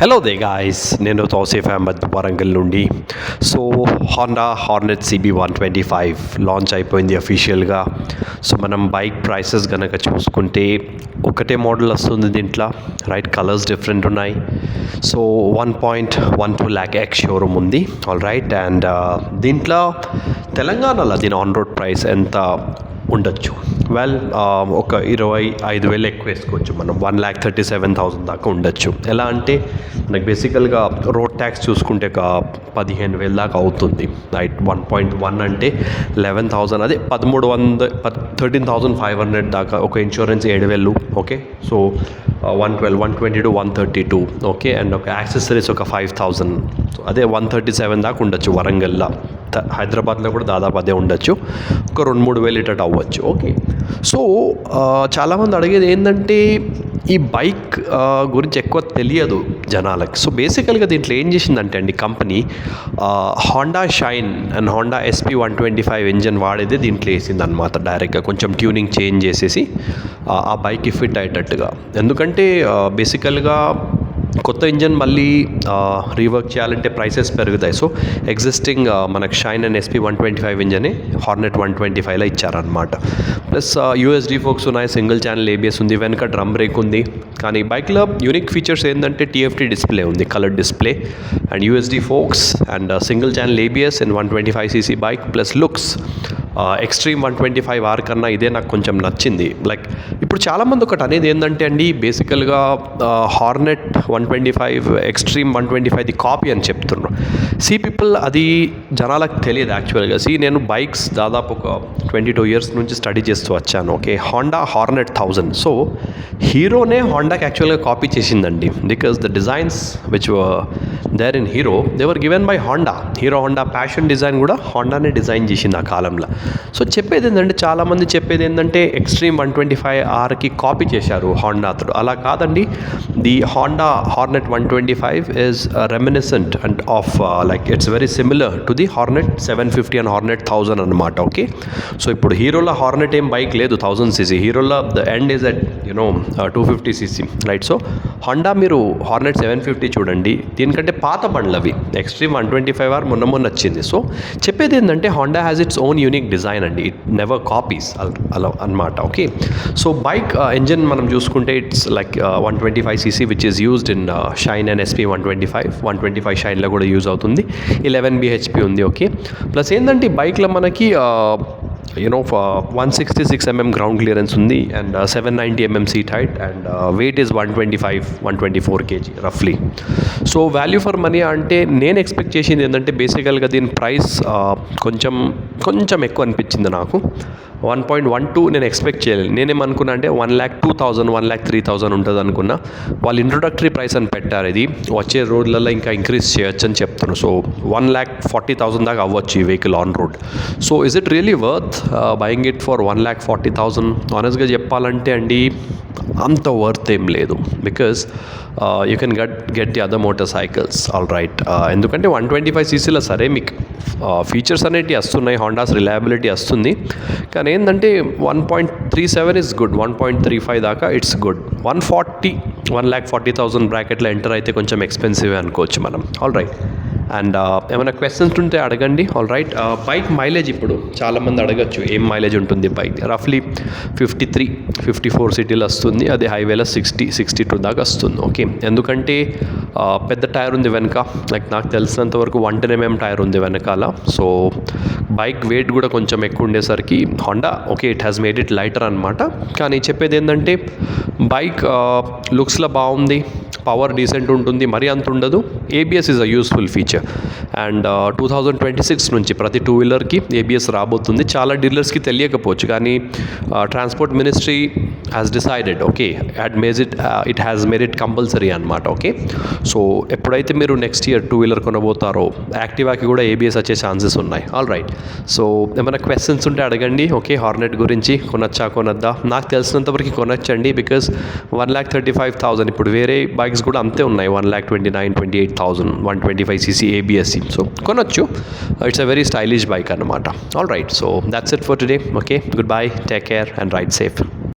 Hello they guys, నేను తౌసీఫ్ అహ్మద్ వరంగల్ నుండి. So Honda Hornet CB125 launch అయిపోయింది అఫీషియల్గా. సో మనం బైక్ ప్రైసెస్ కనుక చూసుకుంటే ఒకటే మోడల్ వస్తుంది దీంట్లో, రైట్? కలర్స్ డిఫరెంట్ ఉన్నాయి. సో 1.12 lakh ఎక్స్ షోరూమ్ ఉంది, ఆల్ రైట్. అండ్ దీంట్లో తెలంగాణలో దీని ఆన్ రోడ్ ప్రైస్ ఎంత ఉండొచ్చు? వెల్, ఒక 25,000 ఎక్కువ వేసుకోవచ్చు మనం. 1,37,000 దాకా ఉండొచ్చు. ఎలా అంటే మనకి బేసికల్గా రోడ్ ట్యాక్స్ చూసుకుంటే ఒక 15,000 దాకా అవుతుంది, రైట్? 1.1 అంటే 11,000, అదే 13,500 దాకా. ఒక insurance 7,000, okay. So 120 to 132, okay. And ఒక యాక్సెసరీస్ ఒక 5,000, సో అదే 137 దాకా ఉండొచ్చు వరంగల్లో. హైదరాబాద్లో కూడా దాదాపు అదే ఉండొచ్చు, ఒక 2-3 వేలు ఇటట్ అవ్వచ్చు, ఓకే. సో చాలామంది అడిగేది ఏంటంటే ఈ బైక్ గురించి ఎక్కువ తెలియదు జనాలకి. సో బేసికల్గా దీంట్లో ఏం చేసిందంటే అండి company, Honda shine and Honda SP125 engine వాడేది దీంట్లో వేసింది అనమాట. డైరెక్ట్గా కొంచెం ట్యూనింగ్ చేంజ్ చేసేసి ఆ బైక్కి ఫిట్ అయ్యేటట్టుగా. ఎందుకంటే బేసికల్గా కొత్త ఇంజన్ మళ్ళీ రీవర్క్ చేయాలంటే ప్రైసెస్ పెరుగుతాయి. సో ఎగ్జిస్టింగ్ మనకు షైన్ అండ్ SP125 ఇంజనే హార్నెట్ 125లో ఇచ్చారనమాట. ప్లస్ USD ఫోక్స్ ఉన్నాయి, సింగిల్ ఛానల్ ABS ఉంది, వెనక డ్రమ్ బ్రేక్ ఉంది. కానీ బైక్లో యూనిక్ ఫీచర్స్ ఏంటంటే TFT డిస్ప్లే ఉంది, colour display, and USD forks and single channel ABS and 125cc bike. Plus looks Xtreme 125R కన్నా ఇదే నాకు కొంచెం నచ్చింది. లైక్ ఇప్పుడు చాలామంది ఒకటి అనేది ఏంటంటే అండి, బేసికల్గా హార్నెట్ 125 ఎక్స్ట్రీమ్ 125 కాపీ అని చెప్తున్నారు. పీపుల్ అది జనాలకు తెలియదు యాక్చువల్గా. నేను బైక్స్ దాదాపు ఒక 22 years నుంచి స్టడీ చేస్తూ వచ్చాను, ఓకే. హోండా హార్నెట్ 1000, సో హీరోనే హోండాకి యాక్చువల్గా కాపీ చేసిందండి. Because the designs which there in Hero they were given by Honda. Honda Passion design కూడా హోండానే డిజైన్ చేసింది ఆ కాలంలో. సో చెప్పేది ఏంటంటే, చాలామంది చెప్పేది ఏంటంటే ఎక్స్ట్రీమ్ 125Rకి కాపీ చేశారు హోండా అతడు. అలా కాదండి. The Honda Hornet 125 is reminiscent and of like it's very similar to the Hornet 750 and Hornet 1000 అనమాట, ఓకే. సో ఇప్పుడు హీరోలో హార్నెట్ ఏం బైక్ లేదు 1000cc. హీరోలో the end is at 250cc, right? So Honda మీరు హార్నెట్ 750 చూడండి, దీనికంటే పాత బండ్లు అవి. ఎక్స్ట్రీమ్ 125R మొన్న వచ్చింది. సో చెప్పేది ఏంటంటే Honda has its own unique design అండి, ఇట్ నెవర్ కాపీస్ అలా అనమాట, ఓకే. సో బైక్ ఇంజన్ మనం చూసుకుంటే it's like 125cc which is used in shine and SP125. 125 షైన్లో కూడా యూజ్ అవుతుంది. 11 bhp ఉంది, ఓకే. ప్లస్ ఏంటంటే బైక్లో మనకి 166 mm గ్రౌండ్ క్లియరెన్స్ ఉంది, and 790 mm seat height, and weight is 124 kg రఫ్లీ. సో వాల్యూ ఫర్ మనీ అంటే నేను ఎక్స్పెక్ట్ చేసింది ఏంటంటే బేసికల్గా దీని ప్రైస్ కొంచెం ఎక్కువ అనిపించింది నాకు. 1.12 నేను ఎక్స్పెక్ట్ చేయలేదు. నేనేమనుకున్నా అంటే 1,02,000 1,03,000 ఉంటుంది అనుకున్నా. వాళ్ళు ఇంట్రొడక్టరీ ప్రైస్ అని పెట్టారు. ఇది వచ్చే రోడ్లలో ఇంకా ఇంక్రీజ్ చేయొచ్చు అని చెప్తున్నారు. సో 1,40,000 దాకా అవ్వచ్చు ఈ vehicle on road. So is it really worth buying it for 1,40,000? ఆనెస్ట్గా చెప్పాలంటే అండి అంత వర్త్ ఏం లేదు. Because you can get the other motor cycles, all right. ఎందుకంటే 125ccలో సరే మీకు ఫీచర్స్ అనేవి వస్తున్నాయి, హోండాస్ రిలయబిలిటీ వస్తుంది. కానీ ఏంటంటే 1.37 ఇస్ గుడ్, 1.35 దాకా ఇట్స్ గుడ్. 1,40,000 బ్రాకెట్లో ఎంటర్ అయితే కొంచెం ఎక్స్పెన్సివ్ అనుకోవచ్చు మనం, ఆల్ రైట్. అండ్ ఏమైనా క్వశ్చన్స్ ఉంటే అడగండి, ఆల్ రైట్. బైక్ మైలేజ్ ఇప్పుడు చాలామంది అడగచ్చు, ఏం మైలేజ్ ఉంటుంది బైక్? రఫ్లీ 53-54 సిటీలో వస్తుంది, అది హైవేలో 60-62 దాకా వస్తుంది, ఓకే. ఎందుకంటే పెద్ద టైర్ ఉంది వెనక, లైక్ నాకు తెలిసినంత వరకు 110 mm టైర్ ఉంది వెనకాల. సో బైక్ వెయిట్ కూడా కొంచెం ఎక్కువ ఉండేసరికి Honda, okay, it has made it lighter అనమాట. కానీ చెప్పేది ఏంటంటే బైక్ లుక్స్లో బాగుంది, పవర్ డీసెంట్ ఉంటుంది, మరీ అంత ఉండదు. ABS is a useful feature. And 2026 నుంచి ప్రతి 2-wheelerకి ABS రాబోతుంది. చాలా డీలర్స్కి తెలియకపోవచ్చు, కానీ transport ministry has decided, okay, it has made it compulsory అనమాట, ఓకే. సో ఎప్పుడైతే మీరు నెక్స్ట్ ఇయర్ 2-wheeler కొనబోతారో యాక్టివాకి కూడా ABS వచ్చే ఛాన్సెస్ ఉన్నాయి, ఆల్ రైట్. సో ఏమైనా క్వశ్చన్స్ ఉంటే అడగండి, ఓకే. హార్నెట్ గురించి కొనొద్దా? నాకు తెలిసినంతవరకు కొనొచ్చండి. బికాస్ 1,35,000 ఇప్పుడు వేరే బైక్స్ కూడా అంతే ఉన్నాయి, 1,29,000-28,000 125cc ABS. సో కొనొచ్చు. It's a very stylish bike అనమాట, all right. So that's it for today, okay. Goodbye, take care and ride safe.